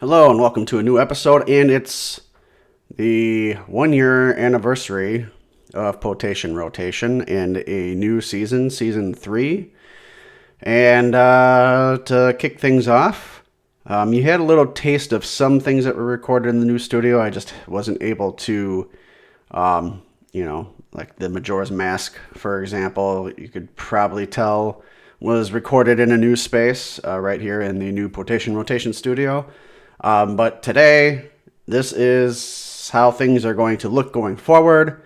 Hello and welcome to a new episode, and it's the 1 year anniversary of Potation Rotation and a new season, season 3. And to kick things off, you had a little taste of some things that were recorded in the new studio. I just wasn't able to, like the Majora's Mask, for example, you could probably tell was recorded in a new space right here in the new Potation Rotation studio. But today, this is how things are going to look going forward.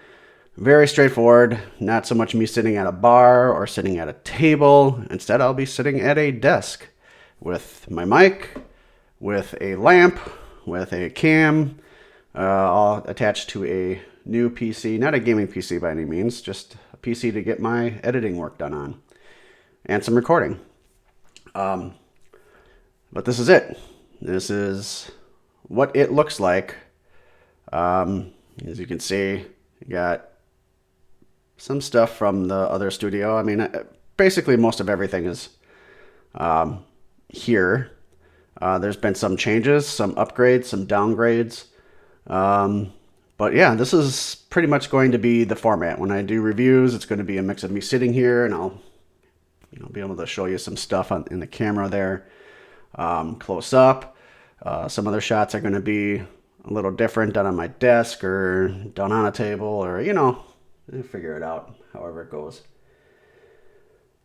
Very straightforward. Not so much me sitting at a bar or sitting at a table. Instead, I'll be sitting at a desk with my mic, with a lamp, with a cam, all attached to a new PC. Not a gaming PC by any means, just a PC to get my editing work done on. And some recording. But this is it. This is what it looks like. As you can see, you got some stuff from the other studio. I mean, basically most of everything is here. There's been some changes, some upgrades, some downgrades. But yeah, this is pretty much going to be the format. When I do reviews, it's going to be a mix of me sitting here, and I'll be able to show you some stuff in the camera there. Close up. Some other shots are going to be a little different, done on my desk or done on a table, or figure it out however it goes.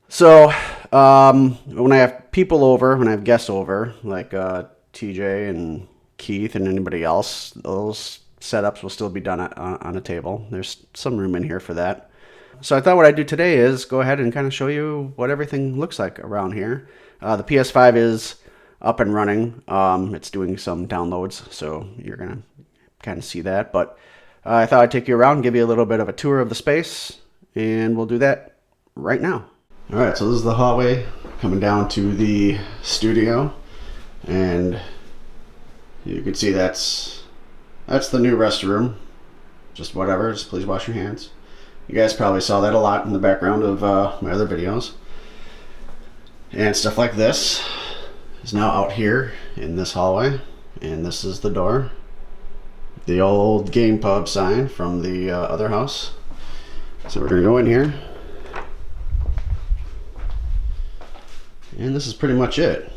So when I have people over, when I have guests over, like TJ and Keith and anybody else, those setups will still be done on a table. There's some room in here for that. So I thought what I'd do today is go ahead and kind of show you what everything looks like around here. The PS5 is up and running. It's doing some downloads, so you're going to kind of see that. But I thought I'd take you around, give you a little bit of a tour of the space, and we'll do that right now. All right, so this is the hallway coming down to the studio, and you can see that's the new restroom. Just whatever, just please wash your hands. You guys probably saw that a lot in the background of my other videos. And stuff like this is now out here in this hallway, and this is the door. The old game pub sign from the other house. So we're gonna go in here, and this is pretty much it.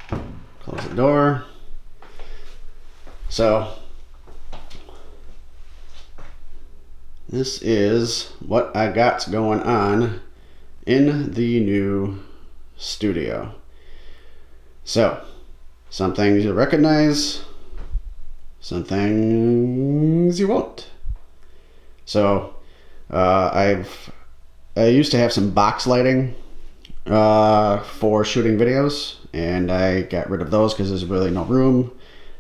Close the door. So this is what I got going on in the new studio. So, some things you'll recognize, some things you won't. So, I used to have some box lighting for shooting videos, and I got rid of those because there's really no room.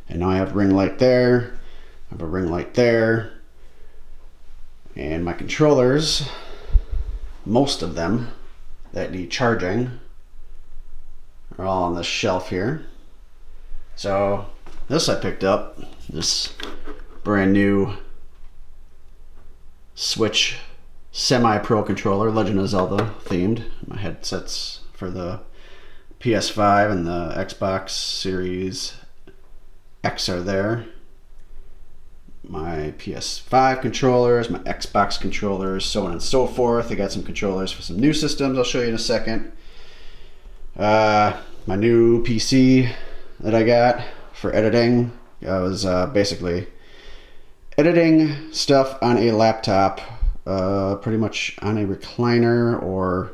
And now I have a ring light there, I have a ring light there, and my controllers, most of them that need charging, are all on this shelf here. So this I picked up, this brand new Switch semi-pro controller, Legend of Zelda themed. My headsets for the PS5 and the Xbox Series X are there. My PS5 controllers, my Xbox controllers, so on and so forth. I got some controllers for some new systems I'll show you in a second. My new PC that I got for editing. I was basically editing stuff on a laptop, pretty much on a recliner or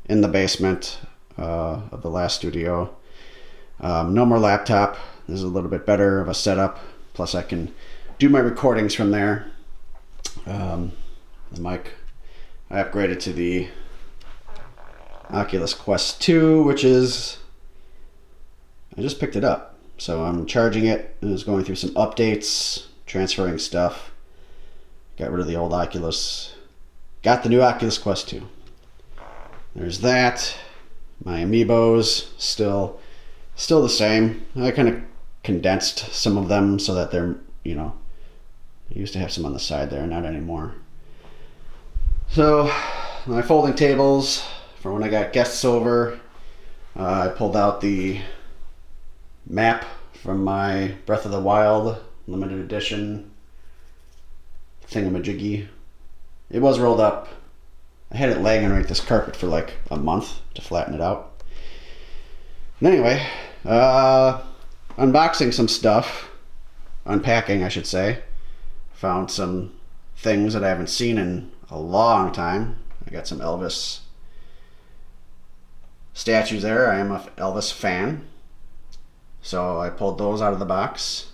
in the basement of the last studio. No more laptop. This is a little bit better of a setup. Plus I can do my recordings from there. The mic, I upgraded to the Oculus Quest 2, which is, I just picked it up. So I'm charging it, and it's going through some updates, transferring stuff. Got rid of the old Oculus. Got the new Oculus Quest 2. There's that. My amiibos, still the same. I kind of condensed some of them so that they're, I used to have some on the side there, not anymore. So my folding tables for when I got guests over. I pulled out the map from my Breath of the Wild limited edition thingamajiggy. It was rolled up. I had it laying underneath this carpet for like a month to flatten it out. And anyway, unboxing some stuff. Unpacking, I should say. Found some things that I haven't seen in a long time. I got some Elvis statues there. I am an Elvis fan. So I pulled those out of the box.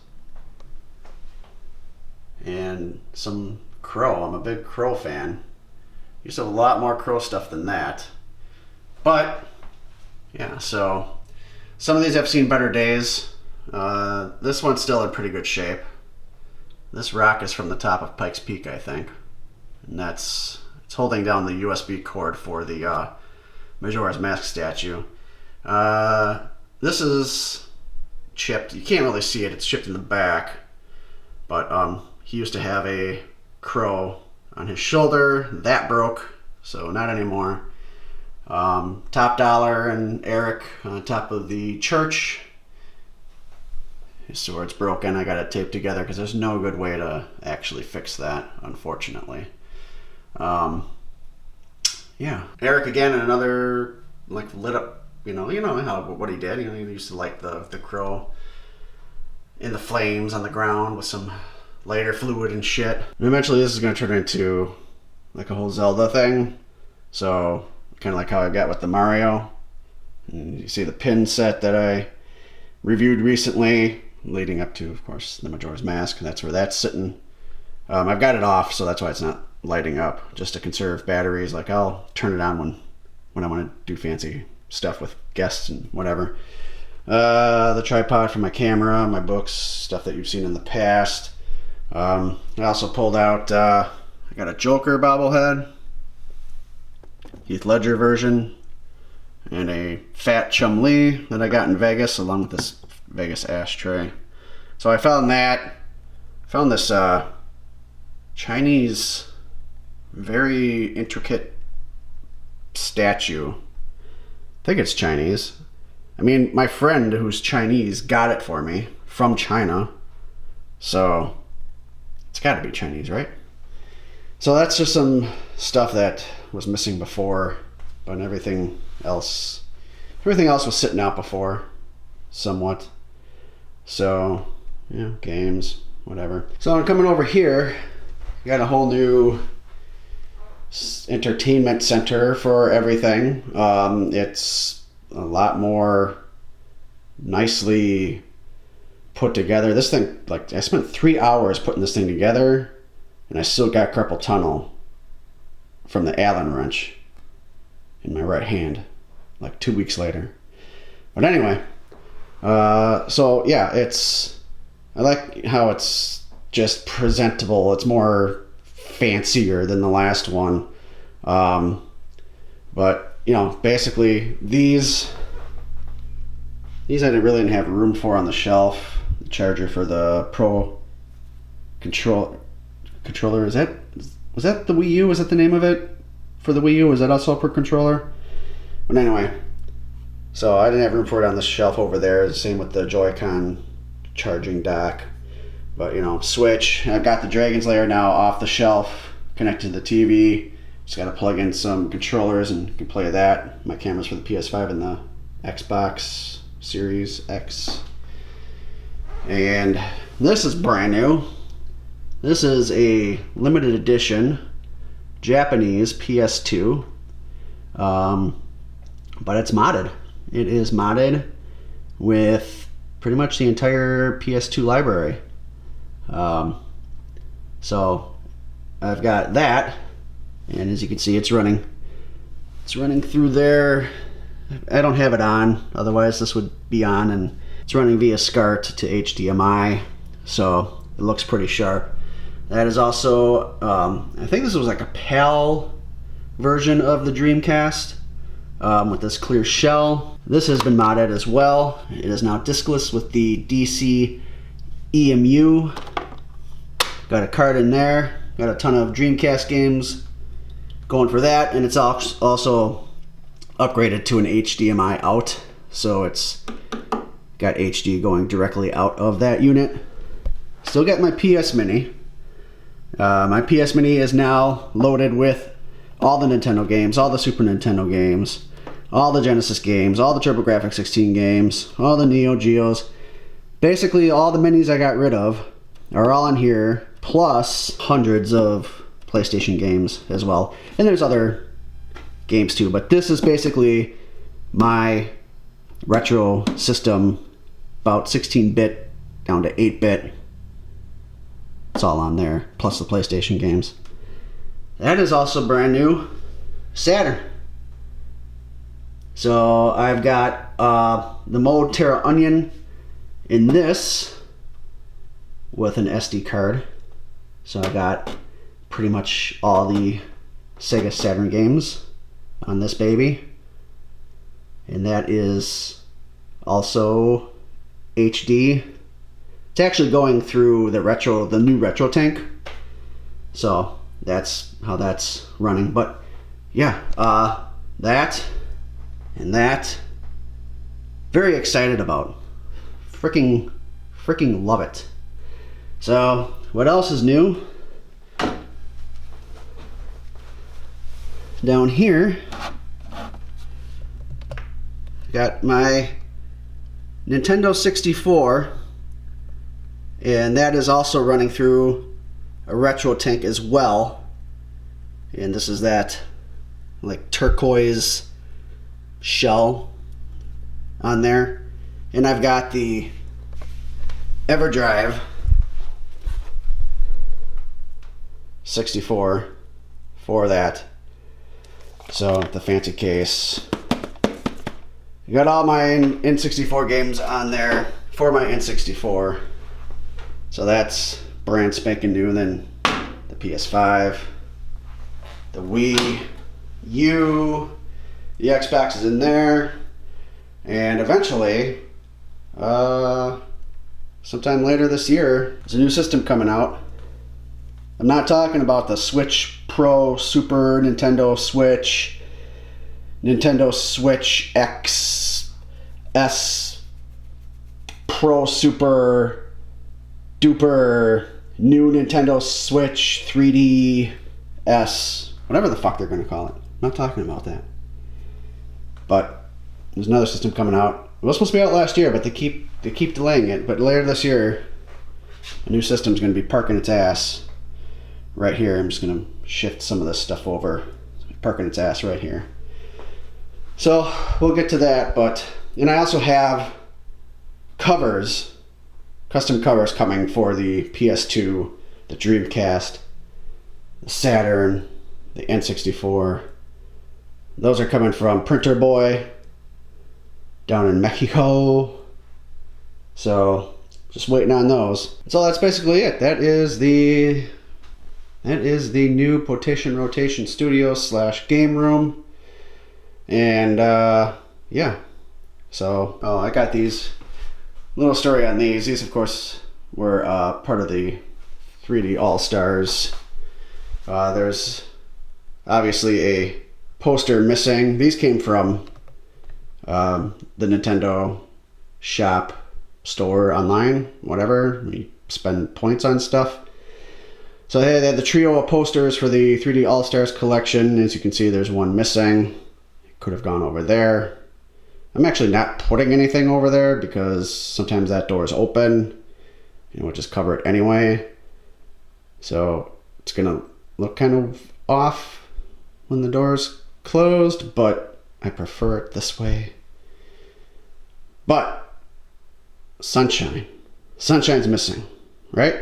And some Crow. I'm a big Crow fan. Used to have a lot more Crow stuff than that. But, yeah, so some of these have seen better days. This one's still in pretty good shape. This rock is from the top of Pikes Peak, I think. And it's holding down the USB cord for the Majora's Mask statue. This is chipped. You can't really see it. It's chipped in the back. But he used to have a crow on his shoulder. That broke, so not anymore. Top Dollar and Eric on top of the church. His sword's broken. I got it taped together because there's no good way to actually fix that, unfortunately. Yeah. Eric again in another like lit up. You know how what he did. He used to light the crow in the flames on the ground with some lighter fluid and shit. And eventually this is going to turn into like a whole Zelda thing. So kind of like how I got with the Mario. And you see the pin set that I reviewed recently, leading up to, of course, the Majora's Mask. That's where that's sitting. I've got it off, so that's why it's not lighting up, just to conserve batteries. Like I'll turn it on when I want to do fancy stuff with guests and whatever. The tripod for my camera, my books, stuff that you've seen in the past. I also pulled out, I got a Joker bobblehead, Heath Ledger version, and a fat Chum-Li that I got in Vegas along with this Vegas ashtray. So I found this Chinese, very intricate statue. I think it's Chinese. I mean, my friend who's Chinese got it for me from China. So it's got to be Chinese, right? So that's just some stuff that was missing before, but everything else was sitting out before, somewhat. So, yeah, games, whatever. So I'm coming over here. Got a whole new entertainment center for everything. It's a lot more nicely put together. This thing, like, I spent 3 hours putting this thing together, and I still got carpal tunnel from the Allen wrench in my right hand, like 2 weeks later. But anyway, so yeah, I like how it's just presentable. It's more fancier than the last one. But, basically these I didn't have room for on the shelf. The charger for the Pro controller, was that the Wii U? Was that the name of it for the Wii U? Was that also a Pro controller? But anyway, so I didn't have room for it on the shelf over there. Same with the Joy-Con charging dock. But Switch. I've got the Dragon's Lair now off the shelf, connected to the TV. Just got to plug in some controllers and can play that. My camera's for the PS5 and the Xbox Series X. And this is brand new. This is a limited edition Japanese PS2, but it's modded. It is modded with pretty much the entire PS2 library. So I've got that, and as you can see, it's running through there. I don't have it on, otherwise this would be on, and it's running via SCART to HDMI, so it looks pretty sharp. That is also, I think this was like a PAL version of the Dreamcast with this clear shell. This has been modded as well. It is now discless with the DC EMU. Got a card in there. Got a ton of Dreamcast games going for that, and it's also upgraded to an HDMI out, so it's Got HD going directly out of that unit. Still got my PS Mini. My PS Mini is now loaded with all the Nintendo games, all the Super Nintendo games, all the Genesis games, all the TurboGrafx-16 games, all the Neo Geos. Basically, all the minis I got rid of are all in here, plus hundreds of PlayStation games as well. And there's other games too, but this is basically my retro system, about 16-bit down to 8-bit. It's all on there, plus the PlayStation games. That is also brand new Saturn. So I've got the Mode Terra Onion in this with an SD card. So I got pretty much all the Sega Saturn games on this baby. And that is also HD. It's actually going through the new retro tank. So that's how that's running. But yeah, that and that, very excited about. Freaking love it. So what else is new? Down here, got my Nintendo 64, and that is also running through a retro tank as well. And this is that like turquoise shell on there. And I've got the EverDrive 64 for that. So the fancy case. You got all my N64 games on there for my N64. So that's brand spanking new. And then the PS5, the Wii U, the Xbox is in there. And eventually, sometime later this year, there's a new system coming out. I'm not talking about the Switch Pro, Super Nintendo Switch, Nintendo Switch X, S, Pro, Super, Duper, new Nintendo Switch 3DS, whatever the fuck they're going to call it. I'm not talking about that. But there's another system coming out. It was supposed to be out last year, but they keep delaying it. But later this year, a new system's going to be parking its ass right here. I'm just going to shift some of this stuff over. Parking its ass right here. So we'll get to that. And I also have covers, custom covers coming for the PS2, the Dreamcast, the Saturn, the N64. Those are coming from Printer Boy down in Mexico. So just waiting on those. So that's basically it. That is the new Potation Rotation Studio / game room. And yeah. So I got these, little story on these. These of course were part of the 3D All-Stars. There's obviously a poster missing. These came from the Nintendo shop store online, whatever. We spend points on stuff. So they had the trio of posters for the 3D All-Stars collection. As you can see, there's one missing. It could have gone over there. I'm actually not putting anything over there because sometimes that door is open. We'll just cover it anyway. So it's gonna look kind of off when the door's closed, but I prefer it this way. But Sunshine. Sunshine's missing, right?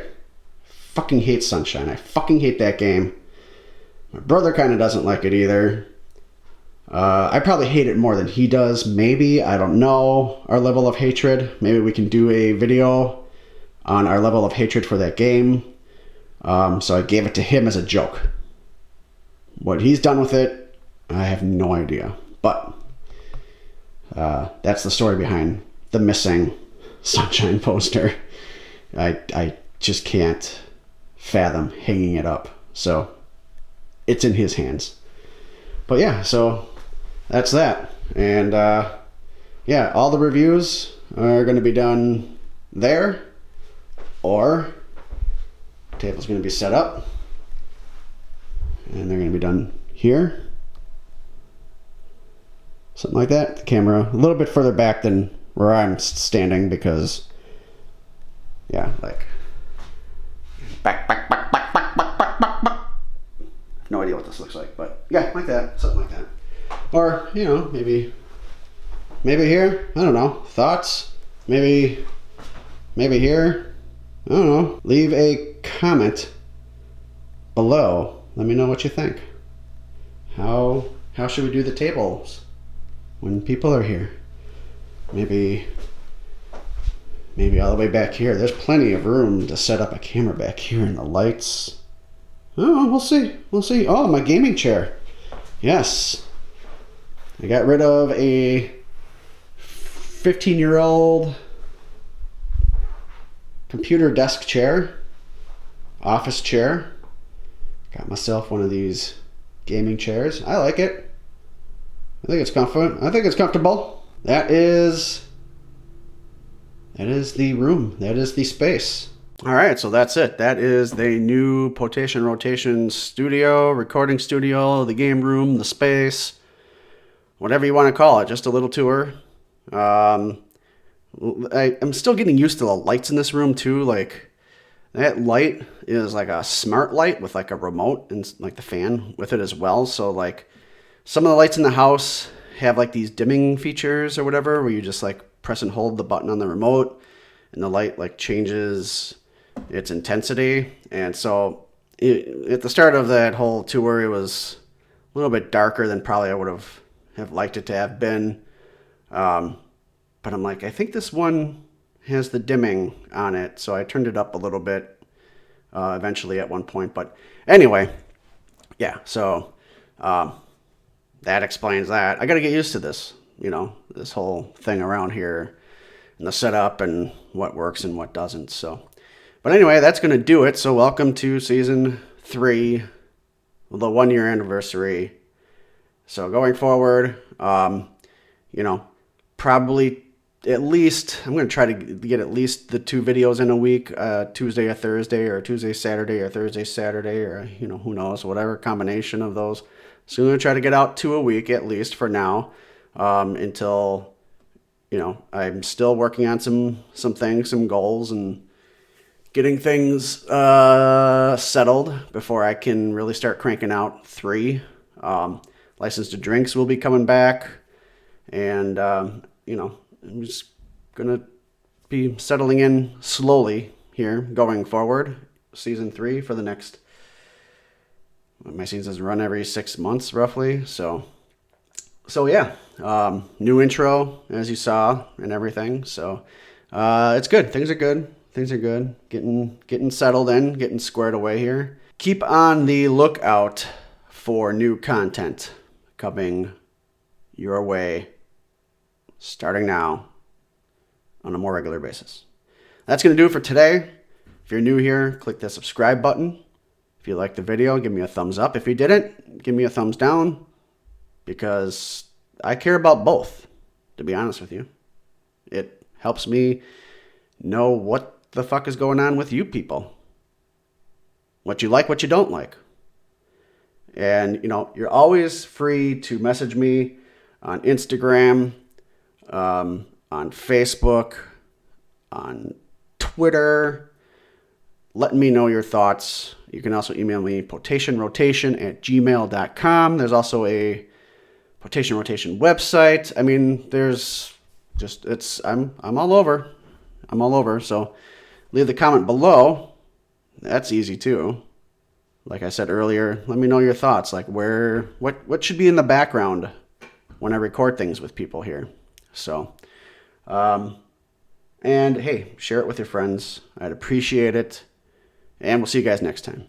Fucking hate Sunshine. I fucking hate that game. My brother kind of doesn't like it either. I probably hate it more than he does. Maybe. I don't know our level of hatred. Maybe we can do a video on our level of hatred for that game. So I gave it to him as a joke. What he's done with it, I have no idea. But that's the story behind the missing Sunshine poster. I just can't fathom hanging it up. So it's in his hands. But yeah, so that's that. And yeah, all the reviews are going to be done there, or the table's going to be set up and they're going to be done here. Something like that. The camera a little bit further back than where I'm standing because, yeah, like back. No idea what this looks like, but yeah, like that, something like that. Or, you know, maybe here, I don't know, thoughts? Maybe here, I don't know. Leave a comment below. Let me know what you think. How should we do the tables when people are here? Maybe all the way back here. There's plenty of room to set up a camera back here and the lights. Oh, we'll see. Oh, my gaming chair. Yes. I got rid of a 15-year-old computer desk chair, office chair. Got myself one of these gaming chairs. I like it. I think it's comfortable. That is the room. That is the space. All right, so that's it. That is the new Potation Rotation studio, recording studio, the game room, the space, whatever you want to call it. Just a little tour. I'm still getting used to the lights in this room too. Like, that light is like a smart light with like a remote and like the fan with it as well. So like some of the lights in the house have like these dimming features or whatever, where you just like press and hold the button on the remote and the light like changes its intensity. And so at the start of that whole tour, it was a little bit darker than probably I would have liked it to have been. But I'm like, I think this one has the dimming on it, so I turned it up a little bit eventually at one point. But anyway, yeah, so that explains that. I got to get used to this, you know, this whole thing around here and the setup and what works and what doesn't. So, but anyway, that's going to do it. So welcome to season 3, the 1-year anniversary. So going forward, you know, probably at least, I'm going to try to get at least the 2 videos in a week, Tuesday or Thursday, or Tuesday, Saturday, or Thursday, Saturday, or, you know, who knows, whatever combination of those. So I'm going to try to get out 2 a week at least for now, until, you know, I'm still working on some things, some goals, and getting things settled before I can really start cranking out 3. License to Drinks will be coming back, and, you know, I'm just going to be settling in slowly here going forward. Season 3 for the next... My seasons run every 6 months, roughly. So yeah. New intro, as you saw, and everything. So it's good. Things are good. Getting settled in, getting squared away here. Keep on the lookout for new content coming your way starting now on a more regular basis. That's going to do it for today. If you're new here, click the subscribe button. If you liked the video, give me a thumbs up. If you didn't, give me a thumbs down, because I care about both, to be honest with you. It helps me know what the fuck is going on with you people. What you like, what you don't like. And, you know, you're always free to message me on Instagram, on Facebook, on Twitter, letting me know your thoughts. You can also email me potationrotation@gmail.com. There's also a Potation Rotation website. I mean, there's just, I'm all over. So leave the comment below. That's easy too. Like I said earlier, let me know your thoughts. Like what should be in the background when I record things with people here. So, and hey, share it with your friends. I'd appreciate it. And we'll see you guys next time.